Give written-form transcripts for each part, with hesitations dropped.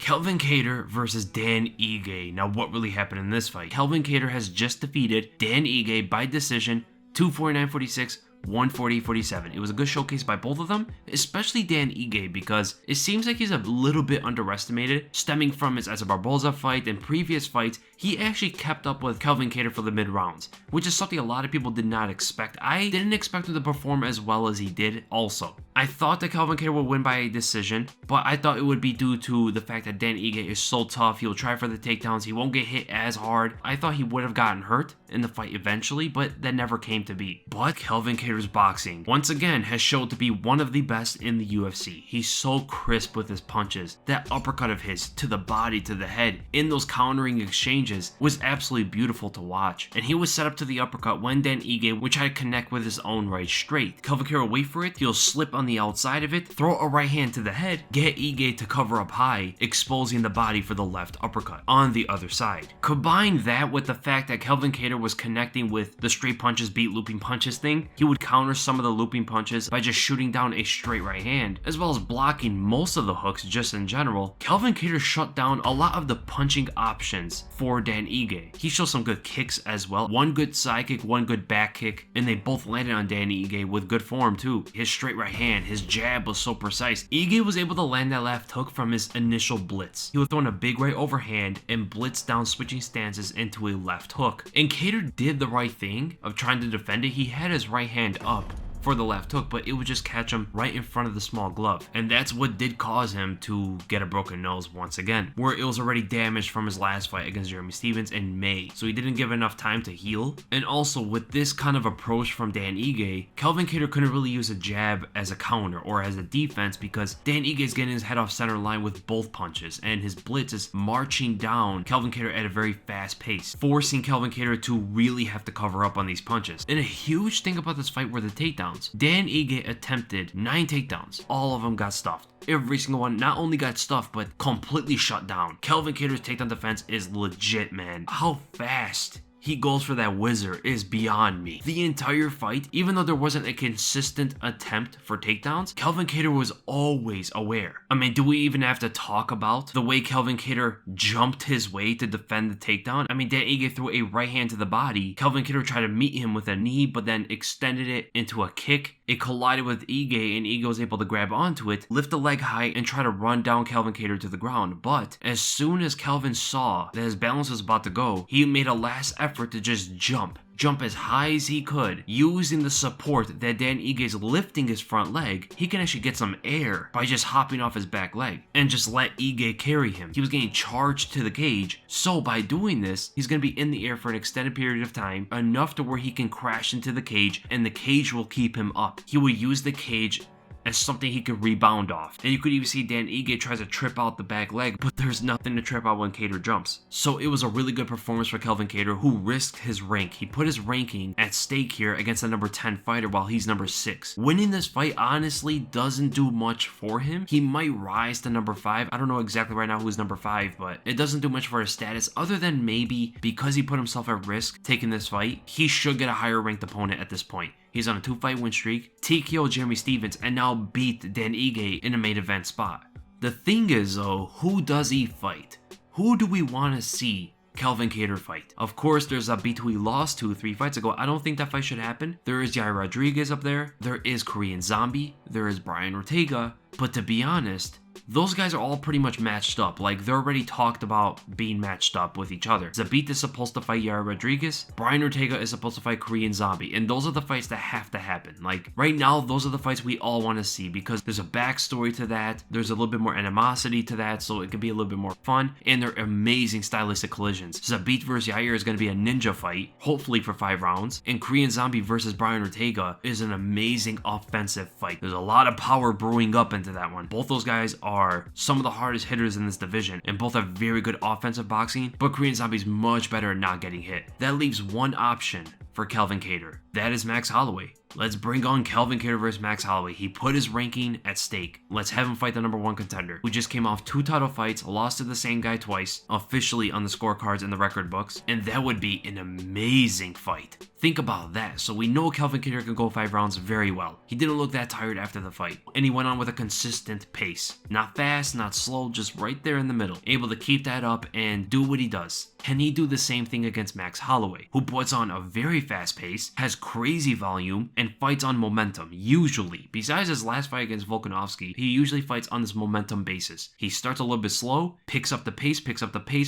Calvin Kattar versus Dan Ige. Now, what really happened in this fight? Calvin Kattar has just defeated Dan Ige by decision, 249-46, 140-47. It was a good showcase by both of them, especially Dan Ige, because it seems like he's a little bit underestimated. Stemming from his Asa Barboza fight and previous fights, he actually kept up with Calvin Kattar for the mid rounds, which is something a lot of people did not expect. I didn't expect him to perform as well as he did also. I thought that Calvin Kattar would win by a decision, but I thought it would be due to the fact that Dan Ige is so tough. He'll try for the takedowns. He won't get hit as hard. I thought he would have gotten hurt in the fight eventually, but that never came to be. But Calvin Kattar's boxing, once again, has showed to be one of the best in the UFC. He's so crisp with his punches. That uppercut of his to the body, to the head, in those countering exchanges was absolutely beautiful to watch. And he was set up to the uppercut when Dan Ige would try to connect with his own right straight. Calvin Kattar will wait for it. He'll slip on the outside of it, throw a right hand to the head, get Ige to cover up high, exposing the body for the left uppercut on the other side. Combine that with the fact that Calvin Kattar was connecting with the straight punches, beat looping punches thing. He would counter some of the looping punches by just shooting down a straight right hand, as well as blocking most of the hooks just in general. Calvin Kattar shut down a lot of the punching options for Dan Ige. He showed some good kicks as well. One good side kick, one good back kick, and they both landed on Dan Ige with good form too. His straight right hand, his jab was so precise. Ige was able to land that left hook from his initial blitz. He was throwing a big right overhand and blitzed down switching stances into a left hook. And Kattar did the right thing of trying to defend it. He had his right hand up for the left hook, but it would just catch him right in front of the small glove. And that's what did cause him to get a broken nose once again, where it was already damaged from his last fight against Jeremy Stephens in May. So he didn't give enough time to heal. And also with this kind of approach from Dan Ige, Calvin Kattar couldn't really use a jab as a counter or as a defense because Dan Ige is getting his head off center line with both punches, and his blitz is marching down Calvin Kattar at a very fast pace, forcing Calvin Kattar to really have to cover up on these punches. And a huge thing about this fight were the takedowns. Dan Ige attempted 9 takedowns. All of them got stuffed. Every single one not only got stuffed, but completely shut down. Calvin Kattar's takedown defense is legit, man. How fast he goes for that whizzer is beyond me. The entire fight, even though there wasn't a consistent attempt for takedowns, Calvin Kattar was always aware. I mean, do we even have to talk about the way Calvin Kattar jumped his way to defend the takedown? I mean, Dan Ige threw a right hand to the body. Calvin Kattar tried to meet him with a knee, but then extended it into a kick. It collided with Ige, and Ige was able to grab onto it, lift the leg high, and try to run down Calvin Kattar to the ground. But as soon as Calvin saw that his balance was about to go, he made a last effort to just jump as high as he could, using the support that Dan Ige is lifting his front leg. He can actually get some air by just hopping off his back leg and just let Ige carry him. He was getting charged to the cage, so by doing this, he's going to be in the air for an extended period of time, enough to where he can crash into the cage and the cage will keep him up. He will use the cage as something he could rebound off. And you could even see Dan Ige tries to trip out the back leg, but there's nothing to trip out when Kattar jumps. So it was a really good performance for Calvin Kattar, who risked his rank. He put his ranking at stake here against a number 10 fighter while he's number 6. Winning this fight honestly doesn't do much for him. He might rise to number 5. I don't know exactly right now who's number 5, but it doesn't do much for his status other than maybe because he put himself at risk taking this fight, he should get a higher ranked opponent at this point. He's on a 2-fight win streak, TKO Jeremy Stephens, and now beat Dan Ige in a main event spot. The thing is though, who does he fight? Who do we want to see Calvin Kattar fight? Of course, there's a beat who he lost to 3 fights ago. I don't think that fight should happen. There is Yair Rodriguez up there. There is Korean Zombie. There is Brian Ortega. But to be honest, those guys are all pretty much matched up. Like, they're already talked about being matched up with each other. Zabit is supposed to fight Yair Rodriguez. Brian Ortega is supposed to fight Korean Zombie. And those are the fights that have to happen. Like, right now, those are the fights we all want to see because there's a backstory to that. There's a little bit more animosity to that, so it can be a little bit more fun. And they're amazing stylistic collisions. Zabit versus Yair is going to be a ninja fight, hopefully for 5 rounds. And Korean Zombie versus Brian Ortega is an amazing offensive fight. There's a lot of power brewing up into that one. Both those guys are some of the hardest hitters in this division, and both have very good offensive boxing, but Korean Zombie's much better at not getting hit. That leaves one option for Calvin Kattar. That is Max Holloway. Let's bring on Calvin Kattar versus Max Holloway. He put his ranking at stake. Let's have him fight the number 1 contender, who just came off 2 title fights, lost to the same guy twice, officially on the scorecards and the record books, and that would be an amazing fight. Think about that. So we know Calvin Kattar can go 5 rounds very well. He didn't look that tired after the fight. And he went on with a consistent pace. Not fast, not slow, just right there in the middle. Able to keep that up and do what he does. Can he do the same thing against Max Holloway, who puts on a very fast pace, has crazy volume, and fights on momentum, usually? Besides his last fight against Volkanovski, he usually fights on this momentum basis. He starts a little bit slow, picks up the pace,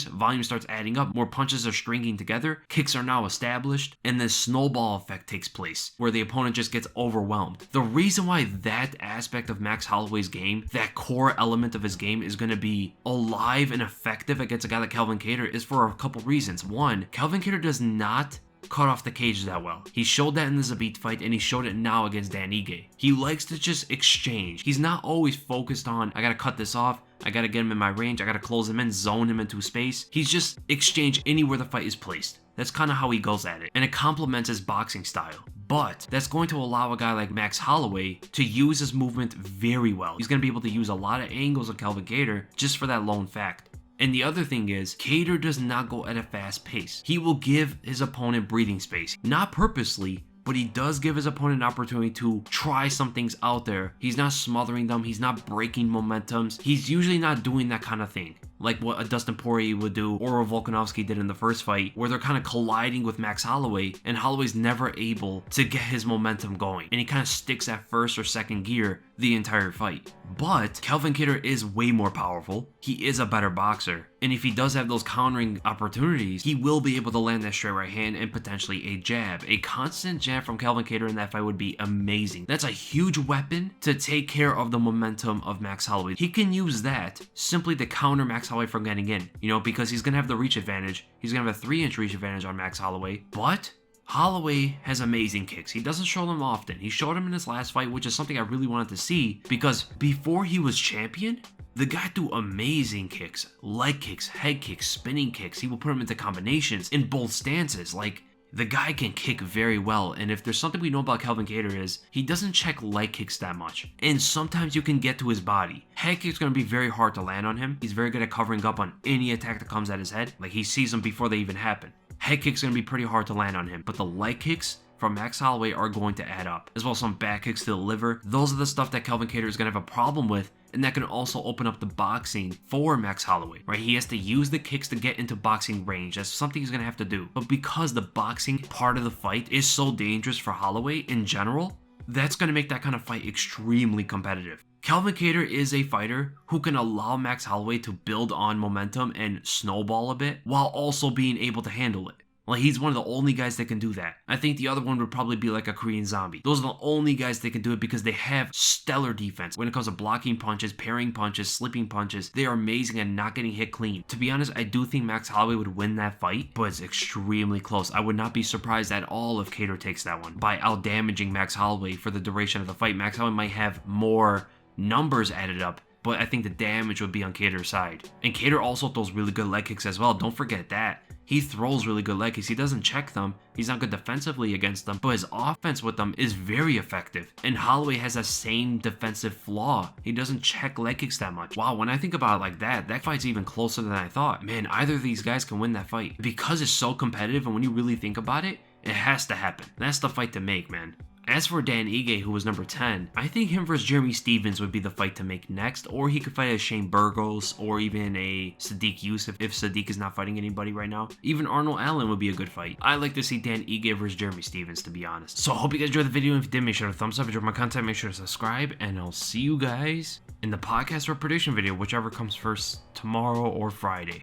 volume starts adding up, more punches are stringing together, kicks are now established, and this snowball effect takes place, where the opponent just gets overwhelmed. The reason why that aspect of Max Holloway's game, that core element of his game, is going to be alive and effective against a guy like Calvin Kattar is for a couple reasons. One, Calvin Kattar does not cut off the cage that well. He showed that in the Zabit fight, and he showed it now against Dan Ige. He likes to just exchange. He's not always focused on, I gotta cut this off, I gotta get him in my range, I gotta close him in, zone him into space. He's just exchange anywhere the fight is placed. That's kind of how he goes at it, and it complements his boxing style. But that's going to allow a guy like Max Holloway to use his movement very well. He's going to be able to use a lot of angles of Calvin Kattar just for that lone fact. And the other thing is, Kattar does not go at a fast pace. He will give his opponent breathing space. Not purposely, but he does give his opponent an opportunity to try some things out there. He's not smothering them. He's not breaking momentums. He's usually not doing that kind of thing, like what a Dustin Poirier would do or a Volkanovski did in the first fight, where they're kind of colliding with Max Holloway, and Holloway's never able to get his momentum going, and he kind of sticks at first or second gear the entire fight. But Calvin Kattar is way more powerful. He is a better boxer, and if he does have those countering opportunities, he will be able to land that straight right hand and potentially a jab. A constant jab from Calvin Kattar in that fight would be amazing. That's a huge weapon to take care of the momentum of Max Holloway. He can use that simply to counter Max Holloway from getting in, because he's going to have the reach advantage. He's going to have a 3-inch reach advantage on Max Holloway, but Holloway has amazing kicks. He doesn't show them often. He showed them in his last fight, which is something I really wanted to see, because before he was champion, the guy threw amazing kicks, leg kicks, head kicks, spinning kicks. He will put them into combinations in both stances. Like, the guy can kick very well, and if there's something we know about Calvin Kattar is he doesn't check leg kicks that much, and sometimes you can get to his body. Head kicks going to be very hard to land on him. He's very good at covering up on any attack that comes at his head. Like, he sees them before they even happen. Head kicks going to be pretty hard to land on him, but the leg kicks from Max Holloway are going to add up, as well as some back kicks to the liver. Those are the stuff that Calvin Kattar is going to have a problem with, and that can also open up the boxing for Max Holloway, right? He has to use the kicks to get into boxing range. That's something he's going to have to do. But because the boxing part of the fight is so dangerous for Holloway in general, that's going to make that kind of fight extremely competitive. Calvin Kattar is a fighter who can allow Max Holloway to build on momentum and snowball a bit while also being able to handle it. Like, he's one of the only guys that can do that. I think the other one would probably be like a Korean Zombie. Those are the only guys that can do it because they have stellar defense. When it comes to blocking punches, parrying punches, slipping punches, they are amazing at not getting hit clean. To be honest, I do think Max Holloway would win that fight, but it's extremely close. I would not be surprised at all if Kattar takes that one by out-damaging Max Holloway for the duration of the fight. Max Holloway might have more numbers added up, but I think the damage would be on Kattar's side. And Kattar also throws really good leg kicks as well. Don't forget that. He throws really good leg kicks. He doesn't check them. He's not good defensively against them, but his offense with them is very effective. And Holloway has that same defensive flaw. He doesn't check leg kicks that much. Wow, when I think about it like that, that fight's even closer than I thought. Man, either of these guys can win that fight. Because it's so competitive, and when you really think about it, it has to happen. That's the fight to make, man. As for Dan Ige, who was number 10, I think him versus Jeremy Stephens would be the fight to make next, or he could fight a Shane Burgos, or even a Sadiq Youssef if Sadiq is not fighting anybody right now. Even Arnold Allen would be a good fight. I like to see Dan Ige versus Jeremy Stephens, to be honest. So I hope you guys enjoyed the video, and if you did, make sure to thumbs up. If you enjoyed my content, make sure to subscribe, and I'll see you guys in the podcast or prediction video, whichever comes first, tomorrow or Friday.